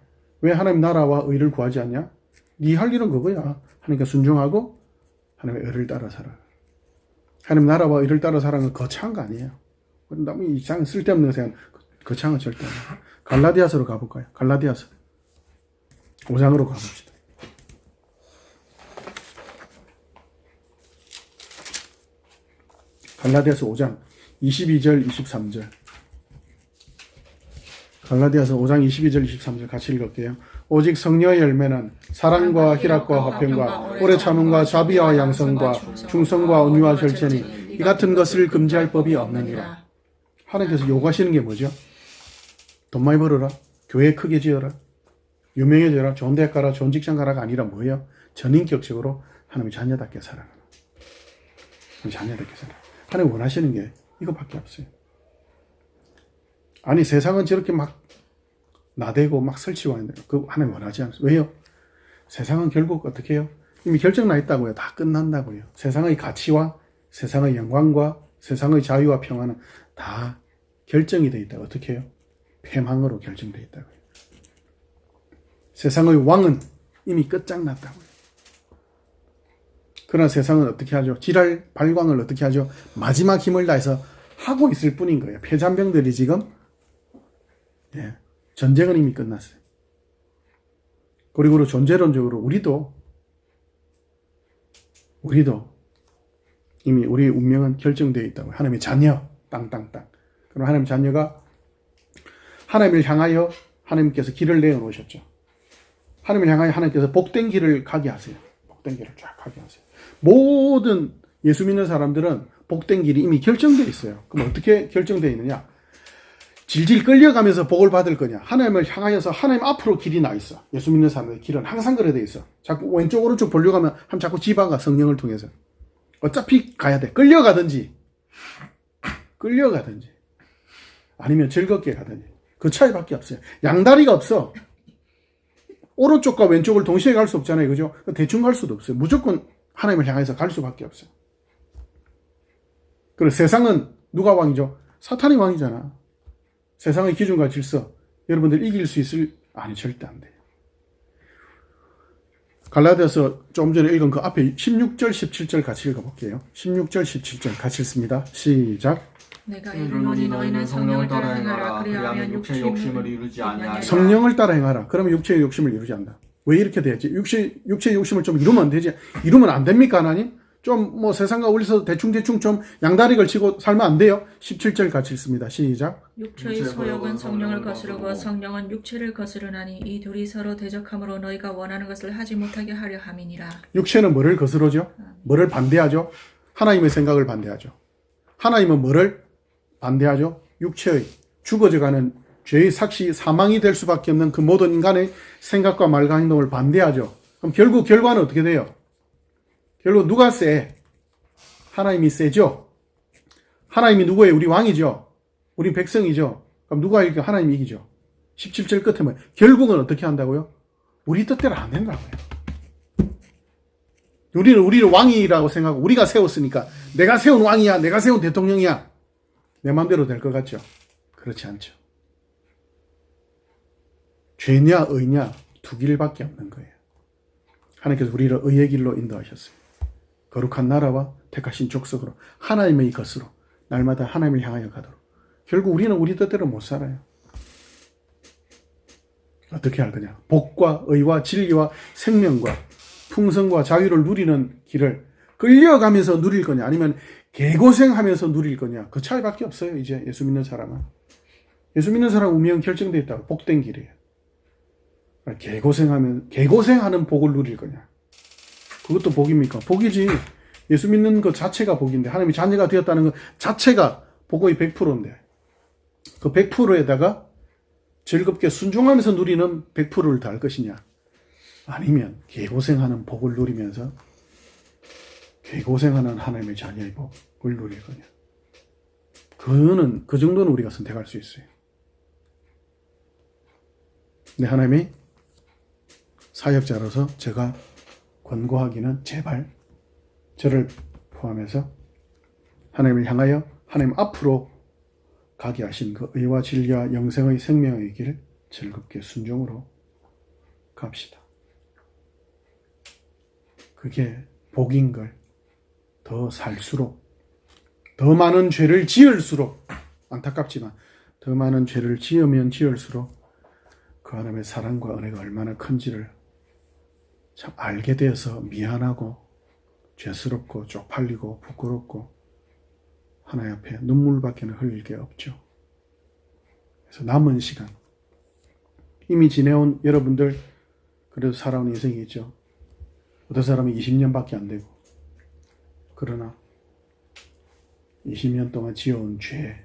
왜 하나님 나라와 의를 구하지 않냐? 네 할 일은 그거야. 하나님께 순종하고 하나님의 의를 따라 살아. 하나님 나라와 의를 따라 살아가는 건 거창한 거 아니에요. 너무 이상 쓸데없는 생각, 거창한 건 절대 아니에요. 갈라디아서로 가볼까요? 갈라디아서 5장으로 가봅시다. 갈라디아서 5장 22절 23절. 갈라디아서 5장 22절 23절 같이 읽을게요. 오직 성령의 열매는 사랑과 희락과 화평과 오래 참음과 자비와 양성과 충성과 온유와 절제니 이 같은 것을 금지할 법이 없느니라. 하나님께서 요구하시는 게 뭐죠? 돈 많이 벌어라, 교회 크게 지어라, 유명해져라, 좋은 대학 가라, 좋은 직장 가라가 아니라 뭐예요? 전인격적으로 하나님의 자녀답게 살아가라. 자녀답게 살아라. 하나님 원하시는 게 이거밖에 없어요. 아니 세상은 저렇게 막 나대고 막 설치고 하는데 그 하나님 원하지 않아요. 왜요? 세상은 결국 어떻게 해요? 이미 결정 나 있다고요. 다 끝난다고요. 세상의 가치와 세상의 영광과 세상의 자유와 평화는 다 결정이 되어 있다고. 어떻게 해요? 패망으로 결정되어 있다고요. 세상의 왕은 이미 끝장났다고요. 그러나 세상은 어떻게 하죠? 지랄 발광을 어떻게 하죠? 마지막 힘을 다해서 하고 있을 뿐인 거예요. 폐잔병들이 지금 전쟁은 이미 끝났어요. 그리고 존재론적으로 우리도 이미 우리의 운명은 결정되어 있다고요. 하나님의 자녀, 땅땅땅. 그럼 하나님의 자녀가 하나님을 향하여 하나님께서 길을 내어놓으셨죠. 하나님을 향하여 하나님께서 복된 길을 가게 하세요. 복된 길을 쫙 가게 하세요. 모든 예수 믿는 사람들은 복된 길이 이미 결정되어 있어요. 그럼 어떻게 결정되어 있느냐? 질질 끌려가면서 복을 받을 거냐? 하나님을 향하여서 하나님 앞으로 길이 나 있어. 예수 믿는 사람들의 길은 항상 그래 돼 있어. 자꾸 왼쪽 오른쪽 보려고 하면 자꾸 집어가 성령을 통해서. 어차피 가야 돼. 끌려가든지 아니면 즐겁게 가든지 그 차이밖에 없어요. 양다리가 없어. 오른쪽과 왼쪽을 동시에 갈 수 없잖아요. 그죠? 대충 갈 수도 없어요. 무조건 하나님을 향해서 갈 수밖에 없어요. 그리고 세상은 누가 왕이죠? 사탄이 왕이잖아. 세상의 기준과 질서, 여러분들 이길 수 있을? 아니, 절대 안 돼요. 갈라디아서 좀 전에 읽은 그 앞에 16절, 17절 같이 읽어볼게요. 16절, 17절 같이 읽습니다. 시작. 내가 이르노니 너희는 성령을 따라 행하라. 그리하면 육체의 욕심을 이루지 아니하리라. 성령을 따라 행하라. 그러면 육체의 욕심을 이루지 않는다. 왜 이렇게 돼야지? 육체의 욕심을 좀 이루면 안 되지? 이루면 안 됩니까, 하나님? 좀 뭐 세상과 어울려서 대충 좀 양다리 걸치고 살면 안 돼요? 17절 같이 읽습니다. 시작. 육체의 소욕은 성령을 거스르고 성령은 육체를 거스르나니 이 둘이 서로 대적함으로 너희가 원하는 것을 하지 못하게 하려 함이니라. 육체는 뭐를 거스르죠? 뭐를 반대하죠? 하나님의 생각을 반대하죠. 하나님은 뭐를 반대하죠? 육체의 죽어져가는 죄의 삭시 사망이 될 수밖에 없는 그 모든 인간의 생각과 말과 행동을 반대하죠. 그럼 결국 결과는 어떻게 돼요? 결국 누가 세? 하나님이 세죠? 하나님이 누구예요? 우리 왕이죠? 우리 백성이죠? 그럼 누가 이기고 하나님이 이기죠? 17절 끝에 뭐 결국은 어떻게 한다고요? 우리 뜻대로 안 된다고요. 우리를 왕이라고 생각하고 우리가 세웠으니까 내가 세운 왕이야, 내가 세운 대통령이야, 내 마음대로 될 것 같죠? 그렇지 않죠. 죄냐 의냐 두 길밖에 없는 거예요. 하나님께서 우리를 의의 길로 인도하셨어요. 거룩한 나라와 택하신 족속으로 하나님의 것으로 날마다 하나님을 향하여 가도록. 결국 우리는 우리 뜻대로 못 살아요. 어떻게 할 거냐? 복과 의와 진리와 생명과 풍성과 자유를 누리는 길을 끌려가면서 누릴 거냐? 아니면 개고생하면서 누릴 거냐? 그 차이밖에 없어요. 이제 예수 믿는 사람은. 예수 믿는 사람 운명 결정되어 있다고. 복된 길이에요. 개고생하는 복을 누릴 거냐? 그것도 복입니까? 복이지. 예수 믿는 것 자체가 복인데, 하나님의 자녀가 되었다는 것 자체가 복의 100%인데, 그 100%에다가 즐겁게 순종하면서 누리는 100%를 더할 것이냐? 아니면 개고생하는 복을 누리면서 개고생하는 하나님의 자녀의 복을 누릴 거냐? 그 정도는 우리가 선택할 수 있어요. 근데 하나님이 사역자로서 제가 권고하기는 제발 저를 포함해서 하나님을 향하여 하나님 앞으로 가게 하신 그 의와 진리와 영생의 생명의 길 즐겁게 순종으로 갑시다. 그게 복인 걸 더 살수록, 더 많은 죄를 지을수록, 안타깝지만 더 많은 죄를 지으면 지을수록 그 하나님의 사랑과 은혜가 얼마나 큰지를 참 알게 되어서 미안하고 죄스럽고 쪽팔리고 부끄럽고 하나님 앞에 눈물밖에는 흘릴 게 없죠. 그래서 남은 시간, 이미 지내온 여러분들 그래도 살아온 인생이 있죠. 어떤 사람은 20년밖에 안 되고, 그러나 20년 동안 지어온 죄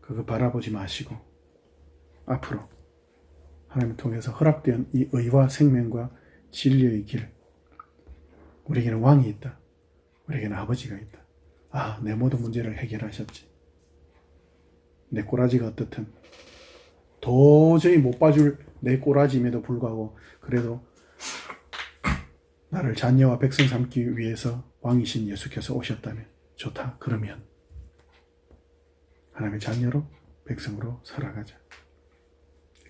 그거 바라보지 마시고 앞으로 하나님을 통해서 허락된 이 의와 생명과 진리의 길, 우리에게는 왕이 있다. 우리에게는 아버지가 있다. 아, 내 모든 문제를 해결하셨지. 내 꼬라지가 어떻든 도저히 못 봐줄 내 꼬라짐에도 불구하고 그래도 나를 자녀와 백성 삼기 위해서 왕이신 예수께서 오셨다면 좋다. 그러면 하나님의 자녀로 백성으로 살아가자.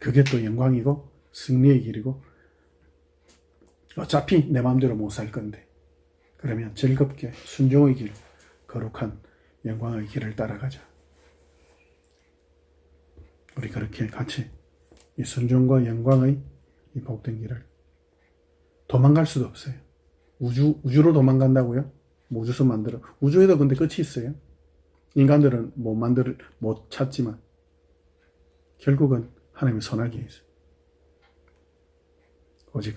그게 또 영광이고 승리의 길이고, 어차피 내 마음대로 못 살 건데 그러면 즐겁게 순종의 길, 거룩한 영광의 길을 따라가자. 우리 그렇게 같이 이 순종과 영광의 이 복된 길을, 도망갈 수도 없어요. 우주로 도망간다고요? 우주선 만들어. 우주에도 근데 끝이 있어요. 인간들은 못 찾지만 결국은 하나님의 선하기에 있어요. 오직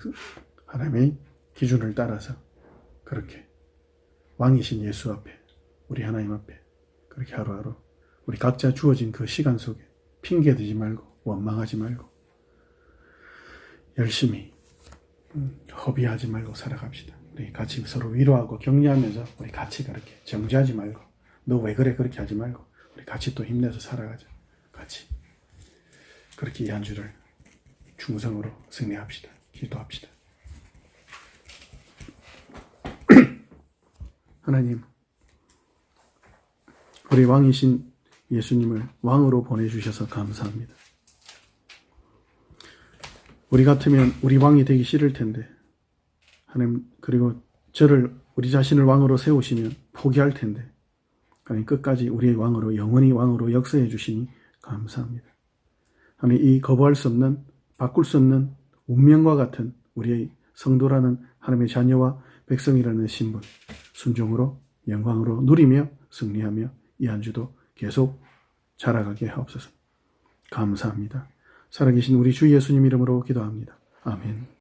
하나님의 기준을 따라서 그렇게 왕이신 예수 앞에, 우리 하나님 앞에 그렇게 하루하루 우리 각자 주어진 그 시간 속에 핑계대지 말고 원망하지 말고 열심히 허비하지 말고 살아갑시다. 우리 같이 서로 위로하고 격려하면서 우리 같이 그렇게 정죄하지 말고, 너 왜 그래 그렇게 하지 말고 우리 같이 또 힘내서 살아가자. 같이 그렇게 이 한 주를 충성으로 승리합시다. 기도합시다. 하나님, 우리 왕이신 예수님을 왕으로 보내주셔서 감사합니다. 우리 같으면 우리 왕이 되기 싫을 텐데 하나님, 그리고 우리 자신을 왕으로 세우시면 포기할 텐데 하나님 끝까지 우리의 왕으로, 영원히 왕으로 역사해 주시니 감사합니다. 하나님, 이 거부할 수 없는, 바꿀 수 없는 운명과 같은 우리의 성도라는 하나님의 자녀와 백성이라는 신분, 순종으로 영광으로 누리며 승리하며 이 한 주도 계속 자라가게 하옵소서. 감사합니다. 살아계신 우리 주 예수님 이름으로 기도합니다. 아멘.